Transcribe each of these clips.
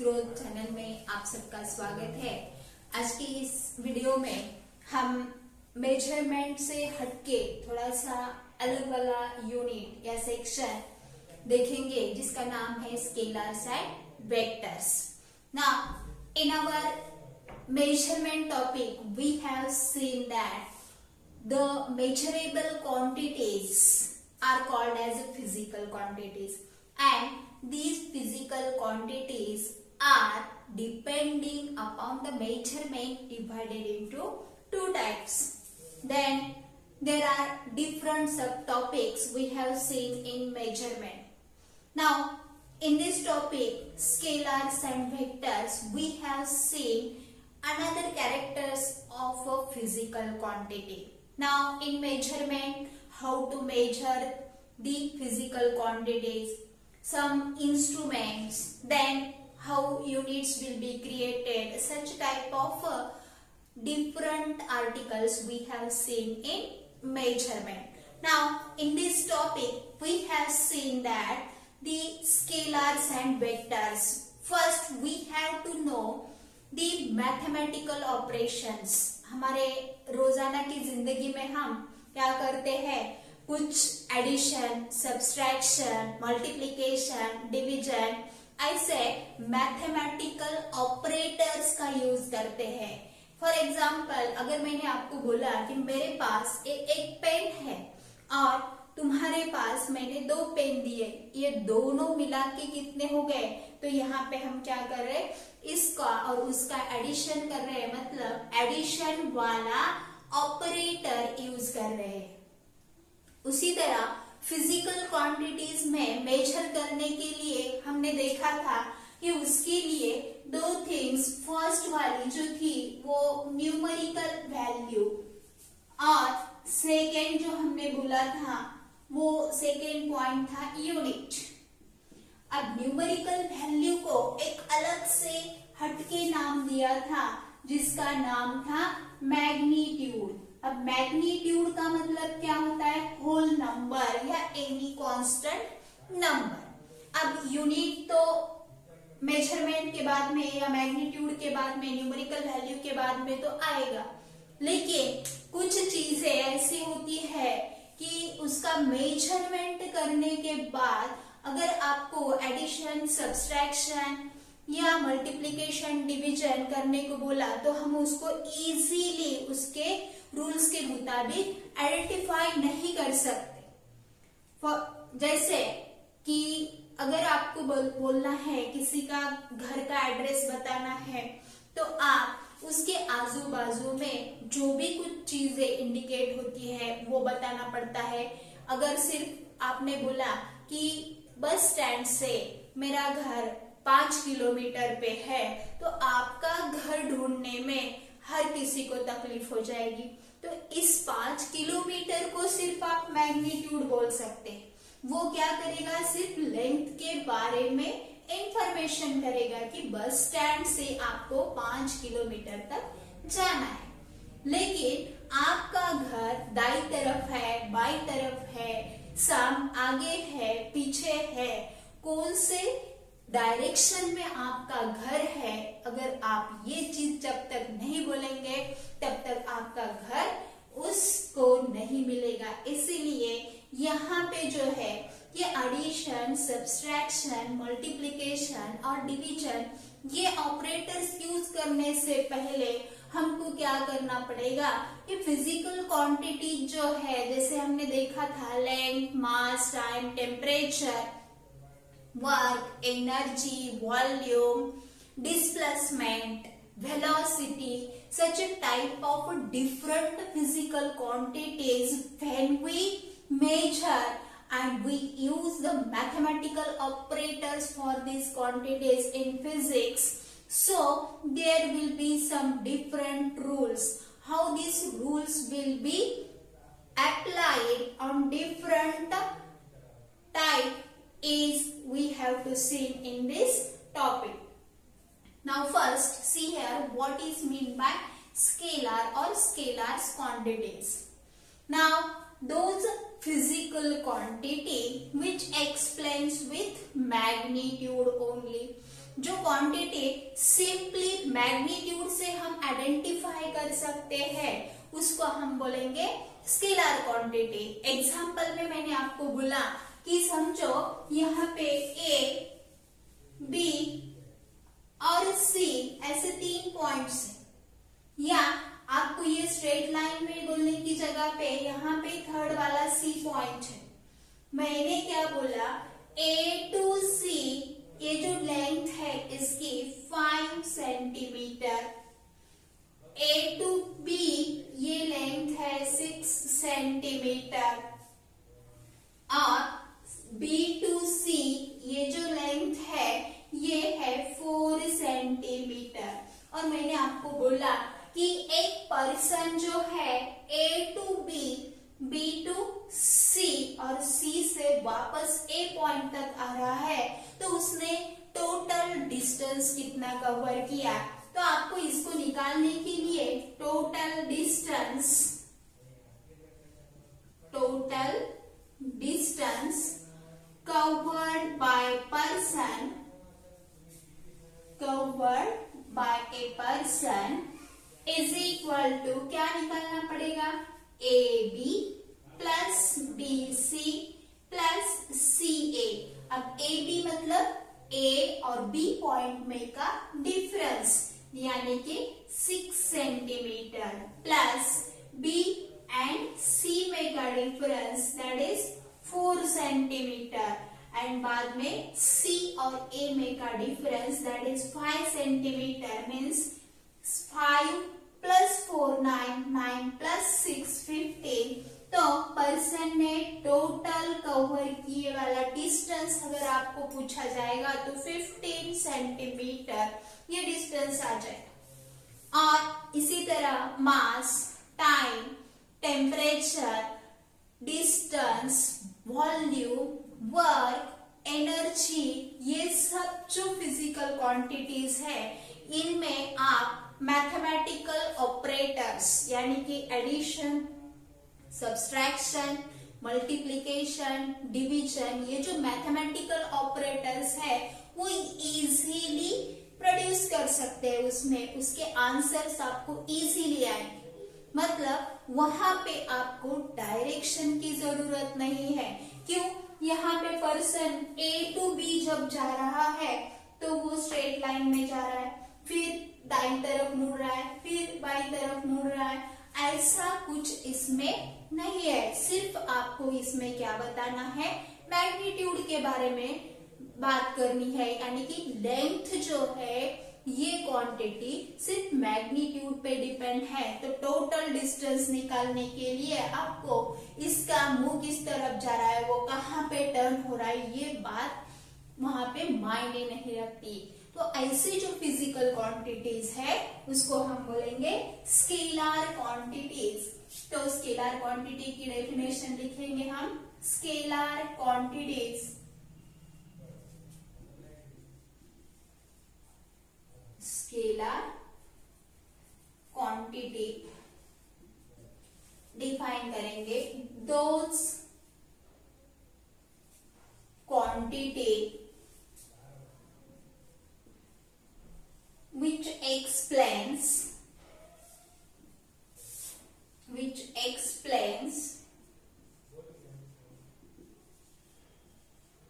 Growth channel में आप सबका स्वागत है। आज की इस वीडियो में हम मेजरमेंट से हटके थोड़ा सा अलग वाला यूनिट या सेक्शन देखेंगे जिसका नाम है scalars and vectors. Now in our measurement topic we have seen that the measurable quantities are called as physical quantities, and these physical quantities are depending upon the measurement divided into two types. Then there are different subtopics we have seen in measurement. Now in this topic scalars and vectors we have seen another characters of a physical quantity. Now in measurement, how to measure the physical quantities, some instruments, then how units will be created, such type of different articles we have seen in measurement. Now in this topic we have seen that the scalars and vectors. First we have to know the mathematical operations. हमारे रोजाना की जिंदगी में हम क्या करते हैं, कुछ एडिशन, सब्सट्रैक्शन, मल्टीप्लिकेशन, डिवीजन, ऐसे मैथमेटिकल ऑपरेटर्स का यूज करते हैं। फॉर एग्जाम्पल अगर मैंने आपको बोला कि मेरे पास एक पेन है और तुम्हारे पास मैंने दो पेन दिए, ये दोनों मिला के कितने हो गए, तो यहाँ पे हम क्या कर रहे हैं, इसका और उसका एडिशन कर रहे हैं, मतलब एडिशन वाला ऑपरेटर यूज कर रहे हैं। उसी तरह फिजिकल क्वांटिटीज में मेजर करने के लिए हमने देखा था कि उसके लिए दो थिंग्स, फर्स्ट वाली जो थी वो न्यूमेरिकल वैल्यू और सेकेंड जो हमने बोला था वो सेकेंड पॉइंट था यूनिट। अब न्यूमेरिकल वैल्यू को एक अलग से हटके नाम दिया था जिसका नाम था मैग्नीट्यूड। अब मैग्नीट्यूड का मतलब क्या होता है, होल नंबर या एनी कांस्टेंट नंबर। अब यूनिट तो मेजरमेंट के बाद में या मैग्नीट्यूड के बाद में, न्यूमेरिकल वैल्यू के बाद में तो आएगा, लेकिन कुछ चीजें ऐसी होती है कि उसका मेजरमेंट करने के बाद अगर आपको एडिशन, सब्सट्रैक्शन या मल्टीप्लिकेशन, डिवीजन करने को बोला तो हम उसको इजीली उसके रूल्स के मुताबिक आइडेंटिफाई नहीं कर सकते। जैसे कि अगर आपको बोलना है, किसी का घर का एड्रेस बताना है, तो आप उसके आजू बाजू में जो भी कुछ चीजें इंडिकेट होती है वो बताना पड़ता है। अगर सिर्फ आपने बोला कि बस स्टैंड से मेरा घर 5 किलोमीटर पे है, तो आपका घर ढूंढने में हर किसी को तकलीफ हो जाएगी। तो इस 5 किलोमीटर को सिर्फ आप मैग्नीट्यूड बोल सकते हैं। वो क्या करेगा, सिर्फ लेंथ के बारे में इंफॉर्मेशन करेगा कि बस स्टैंड से आपको 5 किलोमीटर तक जाना है। लेकिन आपका घर दाई तरफ है, बाई तरफ है, आगे है, पीछे है, कौन से डायरेक्शन में आपका घर है, अगर आप ये चीज जब तक नहीं बोलेंगे तब तक आपका घर उसको नहीं मिलेगा। इसीलिए यहाँ पे जो है ये एडिशन, सब्सट्रैक्शन, मल्टीप्लिकेशन और डिवीजन, ये ऑपरेटर्स यूज करने से पहले हमको क्या करना पड़ेगा, ये फिजिकल क्वांटिटी जो है, जैसे हमने देखा था length, mass, time, temperature, work, energy, volume, displacement, velocity, such a type of different physical quantities when we measure and we use the mathematical operators for these quantities in physics. So there will be some different rules. How these rules will be applied on different type is we have to see in this topic. Now first see here what is meant by scalar or scalars quantities. Now those physical quantity which explains with magnitude only, जो quantity simply magnitude से हम identify कर सकते हैं उसको हम बोलेंगे scalar quantity. Example में मैंने आपको बोला कि समझो यहाँ पे ए, बी और सी ऐसे 3 पॉइंट्स हैं, या आपको ये स्ट्रेट लाइन में बोलने की जगह पे यहाँ पे थर्ड वाला सी पॉइंट है। मैंने क्या बोला, ए टू सी ये जो लेंथ है इसकी 5 सेंटीमीटर, ए टू बी ये लेंथ है 6 सेंटीमीटर, और बी टू सी ये जो लेंथ है ये है 4 सेंटीमीटर। और मैंने आपको बोला कि एक पर्सन जो है ए टू बी, बी टू सी और सी से वापस ए पॉइंट तक आ रहा है, तो उसने टोटल डिस्टेंस कितना कवर किया। तो आपको इसको निकालने के लिए total distance covered by a person is equal to क्या निकालना पड़ेगा, A B plus B C plus C A. अब ए बी मतलब ए और बी पॉइंट में का डिफरेंस यानी कि 6 सेंटीमीटर प्लस बी एंड सी में का difference that is 4 centimetre, and बाद में सी और ए में का difference that is 5 centimetre, means 5 plus 4 9, 9 plus 6 15। तो पर्सन ने टोटल कवर किए वाला डिस्टेंस अगर आपको पूछा जाएगा तो 15 सेंटीमीटर ये डिस्टेंस आ जाएगा। और इसी तरह mass, time, temperature, distance, volume, work, energy, ये सब जो फिजिकल क्वांटिटीज है इनमें आप मैथमेटिकल ऑपरेटर्स यानी कि एडिशन, सब्सट्रैक्शन, मल्टीप्लिकेशन, डिवीजन, ये जो मैथमेटिकल ऑपरेटर्स है वो इजीली प्रोड्यूस कर सकते हैं, उसमें उसके आंसर्स आपको इजीली आएंगे। मतलब वहां पे आपको डायरेक्शन की जरूरत नहीं है। क्यों? यहाँ पे पर्सन ए टू बी जब जा रहा है तो वो स्ट्रेट लाइन में जा रहा है, फिर दाईं तरफ मुड़ रहा है, फिर बाईं तरफ मुड़ रहा है, ऐसा कुछ इसमें नहीं है। सिर्फ आपको इसमें क्या बताना है, मैग्नीट्यूड के बारे में बात करनी है, यानी कि लेंथ जो है ये क्वांटिटी सिर्फ मैग्नीट्यूड पे डिपेंड है। तो टोटल डिस्टेंस निकालने के लिए आपको इसका मुंह किस तरफ जा रहा है, वो कहाँ पे टर्न हो रहा है, ये बात वहां पे मायने नहीं रखती। तो ऐसे जो फिजिकल क्वांटिटीज है उसको हम बोलेंगे स्केलर क्वांटिटीज। तो स्केलर क्वांटिटी की डेफिनेशन लिखेंगे हम, scalar quantities, scalar quantity define करेंगे, those quantity which explains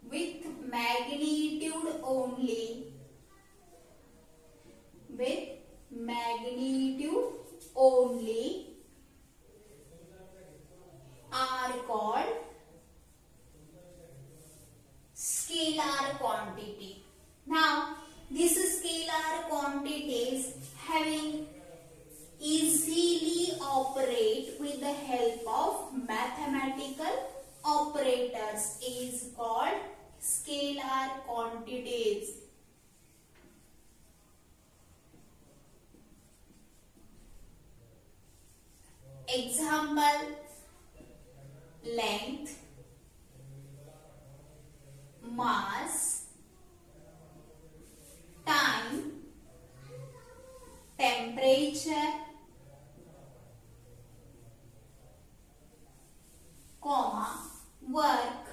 with magnitude only are called scalar quantity. Now these scalar quantities having easily operate with the help of mathematical operators is called scalar quantities. Example: length, mass, time, temperature, comma, work,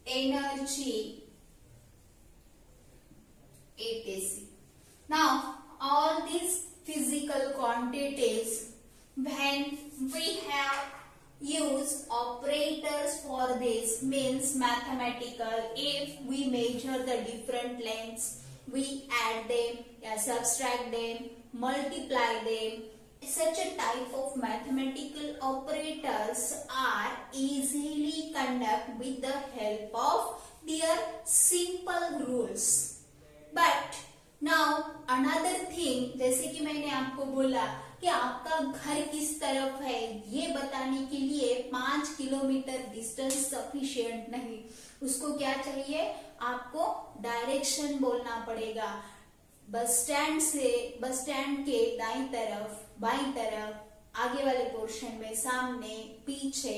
energy, etc. Now, all these physical quantities, when we have use operators for this, means mathematical, if we measure the different lengths, we add them, subtract them, multiply them. Such a type of mathematical operators are easily conducted with the help of their simple rules. But now another thing, जैसे कि मैंने आपको बोला कि आपका घर किस तरफ है, ये बताने के लिए 5 किलोमीटर डिस्टेंस सफिशिएंट नहीं, उसको क्या चाहिए, आपको डायरेक्शन बोलना पड़ेगा। बस स्टैंड के दाईं तरफ, बाईं तरफ, आगे वाले पोर्शन में, सामने, पीछे,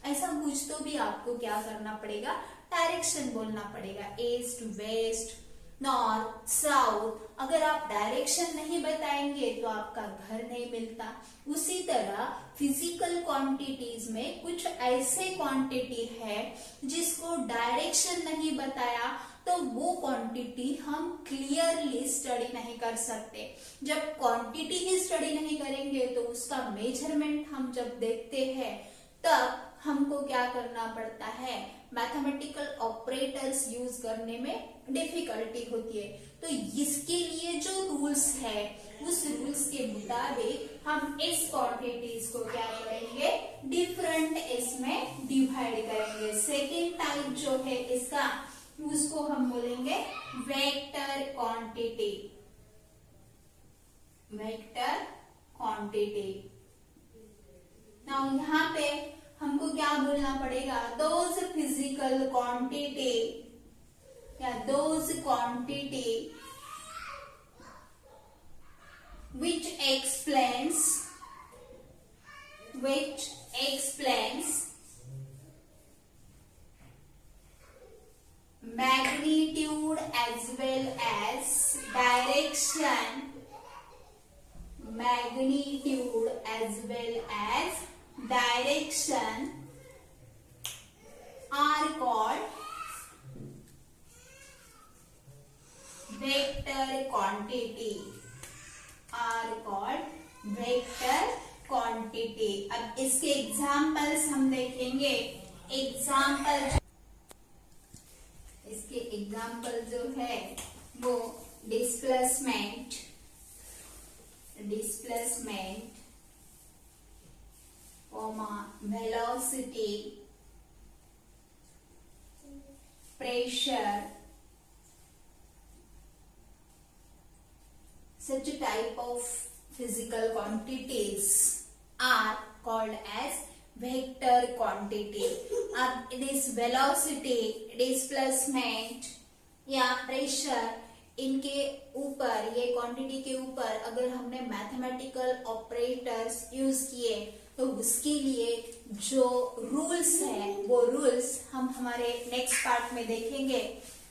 ऐसा कुछ तो भी आपको क्या करना पड़ेगा, डायरेक्शन बोलना पड़ेगा। East, west, north, south. अगर आप डायरेक्शन नहीं बताएंगे तो आपका घर नहीं मिलता। उसी तरह फिजिकल क्वांटिटीज में कुछ ऐसे क्वांटिटी है जिसको डायरेक्शन नहीं बताया तो वो क्वांटिटी हम क्लियरली स्टडी नहीं कर सकते। जब क्वांटिटी ही स्टडी नहीं करेंगे तो उसका मेजरमेंट हम जब देखते हैं तब हमको क्या करना पड़ता है, मैथमेटिकल ऑपरेटर्स यूज करने में डिफिकल्टी होती है। तो इसके लिए जो रूल्स है उस रूल्स के मुताबिक हम इस क्वांटिटीज को क्या करेंगे, डिफरेंट इसमें डिवाइड करेंगे। सेकेंड टाइप जो है इसका, उसको हम बोलेंगे vector quantity. Vector quantity. Now यहाँ पे हमको क्या बोलना पड़ेगा, दोज फिजिकल क्वांटिटी या those quantity which explains magnitude as well as direction, magnitude as well as direction are called vector quantity, are called vector quantity। अब इसके एग्जाम्पल्स हम देखेंगे। इसके एग्जाम्पल जो है वो displacement, velocity, pressure, such a type of physical quantities are called as vector quantity। अब this velocity, displacement या pressure, इनके ऊपर, ये क्वांटिटी के ऊपर अगर हमने मैथमेटिकल ऑपरेटर्स यूज किए तो उसके लिए जो रूल्स है वो रूल्स हम हमारे नेक्स्ट पार्ट में देखेंगे।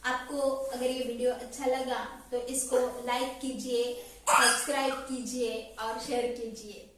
आपको अगर ये वीडियो अच्छा लगा तो इसको लाइक कीजिए, सब्सक्राइब कीजिए और शेयर कीजिए।